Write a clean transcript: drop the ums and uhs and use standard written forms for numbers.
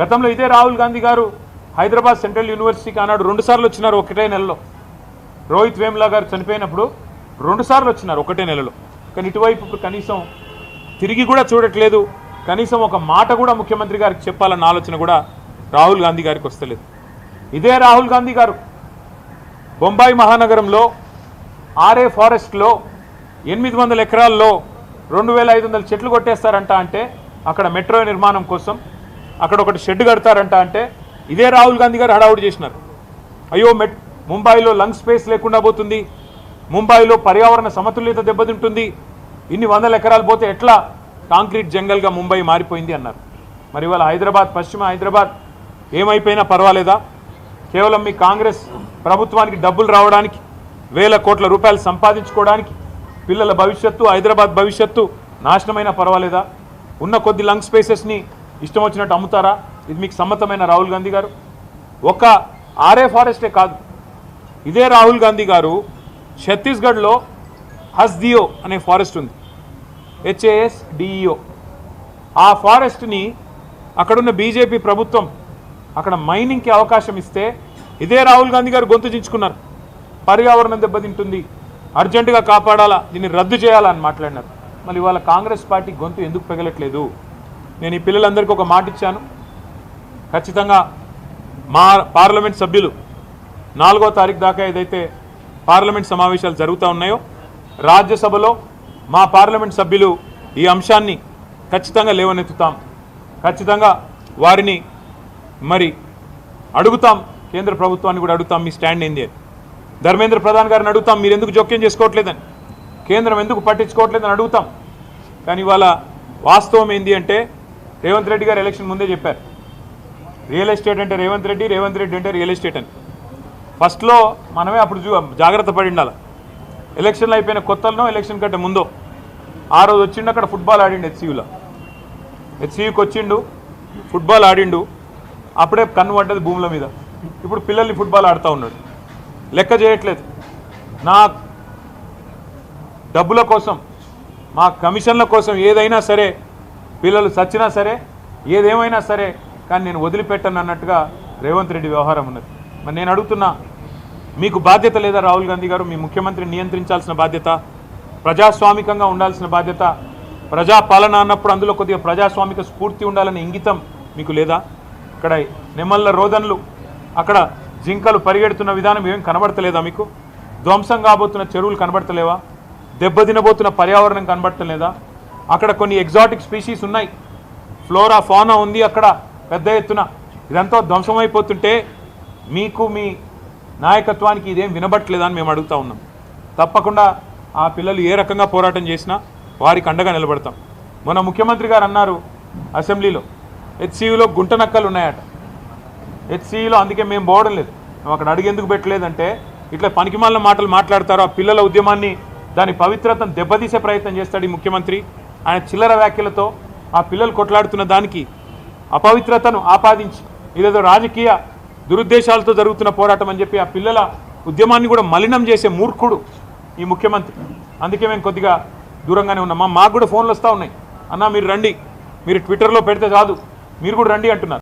గతంలో ఇదే రాహుల్ గాంధీ గారు హైదరాబాద్ సెంట్రల్ యూనివర్సిటీకి ఆనాడు 2 సార్లు వచ్చినారు ఒకటే నెలలో. రోహిత్ వేములా గారు చనిపోయినప్పుడు 2 సార్లు వచ్చినారు ఒకటే నెలలో. కానీ ఇటువైపు ఇప్పుడు కనీసం తిరిగి కూడా చూడట్లేదు. కనీసం ఒక మాట కూడా ముఖ్యమంత్రి గారికి చెప్పాలన్న ఆలోచన కూడా రాహుల్ గాంధీ గారికి వస్తలేదు. ఇదే రాహుల్ గాంధీ గారు బొంబాయి మహానగరంలో ఆర్ఏ ఫారెస్ట్లో 800 ఎకరాల్లో 2500 చెట్లు కొట్టేస్తారంట. అంటే అక్కడ మెట్రో నిర్మాణం కోసం అక్కడ ఒకటి షెడ్ కడతారంట. అంటే ఇదే రాహుల్ గాంధీ గారు హడావుడి చేసినారు. అయ్యో ముంబైలో లంగ్ స్పేస్ లేకుండా పోతుంది, ముంబైలో పర్యావరణ సమతుల్యత దెబ్బతింటుంది, ఇన్ని 100 ఎకరాలు పోతే ఎట్లా కాంక్రీట్ జంగల్గా ముంబై మారిపోయింది అన్నారు. మరి ఇవాళ హైదరాబాద్, పశ్చిమ హైదరాబాద్ ఏమైపోయినా పర్వాలేదా? కేవలం మీ కాంగ్రెస్ ప్రభుత్వానికి డబ్బులు రావడానికి, వేల కోట్ల రూపాయలు సంపాదించుకోవడానికి, పిల్లల భవిష్యత్తు, హైదరాబాద్ భవిష్యత్తు నాశనమైనా పర్వాలేదా? ఉన్న కొద్ది లంగ్ స్పేసెస్ని ఇష్టం వచ్చినట్టు అమ్ముతారా? ఇది మీకు సమ్మతమైన రాహుల్ గాంధీ గారు? ఒక ఆర్ఏ ఫారెస్టే కాదు, ఇదే రాహుల్ గాంధీ గారు ఛత్తీస్గఢ్లో హస్దియో అనే ఫారెస్ట్ ఉంది, HASDEO. ఆ ఫారెస్ట్ని అక్కడున్న బీజేపీ ప్రభుత్వం అక్కడ మైనింగ్కి అవకాశం ఇస్తే ఇదే రాహుల్ గాంధీ గారు గొంతు చించుకున్నారు. పర్యావరణం దెబ్బతింటుంది, అర్జెంటుగా కాపాడాలా, దీన్ని రద్దు చేయాలని మాట్లాడినారు. మళ్ళీ ఇవాళ కాంగ్రెస్ పార్టీ గొంతు ఎందుకు పెగలట్లేదు? నేను ఈ పిల్లలందరికీ ఒక మాట ఇచ్చాను. ఖచ్చితంగా మా పార్లమెంట్ సభ్యులు 4వ తారీఖు దాకా ఏదైతే పార్లమెంట్ సమావేశాలు జరుగుతూ ఉన్నాయో, రాజ్యసభలో మా పార్లమెంట్ సభ్యులు ఈ అంశాన్ని ఖచ్చితంగా లేవనెత్తుతాం. ఖచ్చితంగా వారిని మరి అడుగుతాం, కేంద్ర ప్రభుత్వాన్ని కూడా అడుగుతాం, మీ స్టాండ్ ఏంది అని. ధర్మేంద్ర ప్రధాన్ గారిని అడుగుతాం, మీరు ఎందుకు జోక్యం చేసుకోవట్లేదని, కేంద్రం ఎందుకు పట్టించుకోవట్లేదని అడుగుతాం. కానీ ఇవాళ వాస్తవం ఏంది అంటే రేవంత్ రెడ్డి గారు ఎలక్షన్ ముందే చెప్పారు, రియల్ ఎస్టేట్ అంటే రేవంత్ రెడ్డి, రేవంత్ రెడ్డి అంటే రియల్ ఎస్టేట్ అని. ఫస్ట్లో మనమే అప్పుడు జాగ్రత్త పడి ఉండాలి. ఎలక్షన్లు అయిపోయిన కొత్తలో, ఎలక్షన్ కంటే ముందో ఆ రోజు వచ్చిండు, అక్కడ ఫుట్బాల్ ఆడిండు హెచ్సియూకి వచ్చిండు, ఫుట్బాల్ ఆడిండు. అప్పుడే కన్ను పడ్డది భూముల మీద. ఇప్పుడు పిల్లల్ని ఫుట్బాల్ ఆడుతూ ఉన్నాడు, లెక్క చేయట్లేదు. నా డబ్బుల కోసం, మా కమిషన్ల కోసం ఏదైనా సరే, పిల్లలు చచ్చినా సరే, ఏదేమైనా సరే, కానీ నేను వదిలిపెట్టను అన్నట్టుగా రేవంత్ రెడ్డి వ్యవహారం ఉన్నది. మరి నేను అడుగుతున్నా, మీకు బాధ్యత లేదా రాహుల్ గాంధీ గారు? మీ ముఖ్యమంత్రిని నియంత్రించాల్సిన బాధ్యత, ప్రజాస్వామికంగా ఉండాల్సిన బాధ్యత, ప్రజాపాలన అన్నప్పుడు అందులో కొద్దిగా ప్రజాస్వామిక స్ఫూర్తి ఉండాలనే ఇంగితం మీకు లేదా? ఇక్కడ నెమళ్ళ రోదన్లు, అక్కడ జింకలు పరిగెడుతున్న విధానం ఏం కనబడతలేదా మీకు? ధ్వంసం కాబోతున్న చెరువులు కనబడతలేవా? దెబ్బతినబోతున్న పర్యావరణం కనబడతలేదా? అక్కడ కొన్ని ఎగ్జాటిక్ స్పీషీస్ ఉన్నాయి, ఫ్లోరా ఫానా ఉంది అక్కడ పెద్ద ఎత్తున. ఇదంతా ధ్వంసమైపోతుంటే మీకు, మీ నాయకత్వానికి ఇదేం వినబట్టలేదని మేము అడుగుతూ ఉన్నాం. తప్పకుండా ఆ పిల్లలు ఏ రకంగా పోరాటం చేసినా వారికి అండగా నిలబడతాం. మొన్న ముఖ్యమంత్రి గారు అన్నారు అసెంబ్లీలో, హెచ్సియూలో గుంట నక్కలు ఉన్నాయట. హెచ్సియూలో అందుకే మేము పోవడం లేదు, మేము అక్కడ అడిగేందుకు పెట్టలేదంటే ఇట్లా పనికిమాలిన మాటలు మాట్లాడతారు. ఆ పిల్లల ఉద్యమాన్ని, దాని పవిత్రతను దెబ్బతీసే ప్రయత్నం చేస్తాడు ఈ ముఖ్యమంత్రి. ఆయన చిల్లర వ్యాఖ్యలతో ఆ పిల్లలు కొట్లాడుతున్న దానికి అపవిత్రతను ఆపాదించి ఇదేదో రాజకీయ దురుద్దేశాలతో జరుగుతున్న పోరాటం అని చెప్పి ఆ పిల్లల ఉద్యమాన్ని కూడా మలినం చేసే మూర్ఖుడు ఈ ముఖ్యమంత్రి. అందుకే మేము కొద్దిగా దూరంగానే ఉన్నాం. మాకు కూడా ఫోన్లు వస్తూ ఉన్నాయి, అన్నా మీరు రండి, మీరు ట్విట్టర్లో పెడితే కాదు, మీరు కూడా రండి అంటున్నారు.